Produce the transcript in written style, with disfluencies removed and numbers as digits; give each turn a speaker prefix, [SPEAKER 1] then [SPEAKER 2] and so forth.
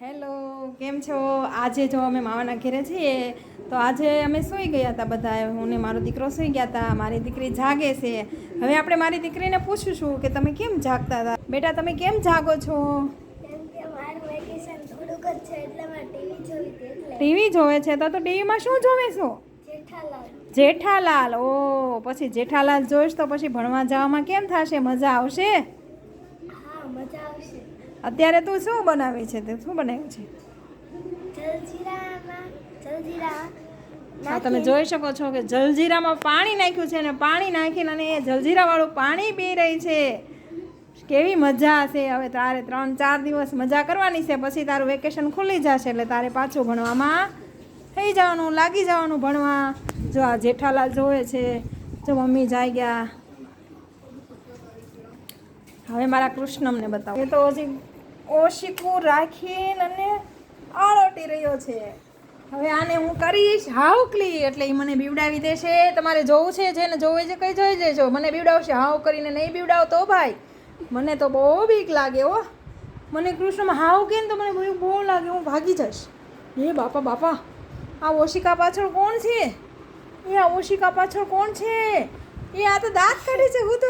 [SPEAKER 1] Hello, કેમ છો? આજે જો અમે મામાના ઘરે છીએ તો આજે અમે સૂઈ ગયા હતા બધા. હું ને મારો દીકરો સૂઈ ગયા હતા. મારી દીકરી જાગે છે. હવે આપણે મારી દીકરીને પૂછીશું કે તમે કેમ જાગતા હતા. બેટા, તમે કેમ જાગો છો?
[SPEAKER 2] કેમ કે મારું વેકેશન થોડુંક જ છે એટલે મારે ટીવી જોવી હતી એટલે.
[SPEAKER 1] ટીવી જોવે છે તો ટીવીમાં શું જોવે છો?
[SPEAKER 2] જેઠાલાલ.
[SPEAKER 1] જેઠાલાલ. ઓ, પછી જેઠાલાલ જોઈશ તો પછી ભણવા જવામાં કેમ થશે? મજા આવશે?
[SPEAKER 2] હા, મજા આવશે.
[SPEAKER 1] અત્યારે તું શું બનાવે છે? તે શું બનાવ્યું છે?
[SPEAKER 2] જલજીરા
[SPEAKER 1] હા, તમે જોઈ શકો છો કે જલજીરામાં પાણી નાખ્યું છે અને પાણી નાખીને અને એ જલજીરાવાળું પાણી પી રહી છે. કેવી મજા હશે. હવે તારે 3-4 દિવસ મજા કરવાની છે, પછી તારું વેકેશન ખુલી જશે એટલે તારે પાછું ભણવામાં થઈ જવાનું, લાગી જવાનું ભણવા. જો આ જેઠાલાલ જોવે છે. જો મમ્મી જાય ગયા. હવે મારા કૃષ્ણમને બતાવો. એ તો હજી ઓશિકું રાખીને અને આળોટી રહ્યો છે. હવે આને હું કરીશ હાવકલી એટલે એ મને બીવડાવી દેશે. તમારે જોવું છે? જેને જોવે છે કઈ જોઈ દેજો. મને બીવડાવશે. હાવ કરીને નહીં બીવડાવ તો ભાઈ મને તો બહુ બીક લાગે. હો, મને કૃષ્ણમાં હાવ કે ને તો મને બહુ લાગે. હું ભાગી જઈશ. એ બાપા બાપા, આ ઓશિકા પાછળ કોણ છે? એ આ ઓશિકા પાછળ કોણ છે? એ આ તો દાંત કાઢે છે. હું તો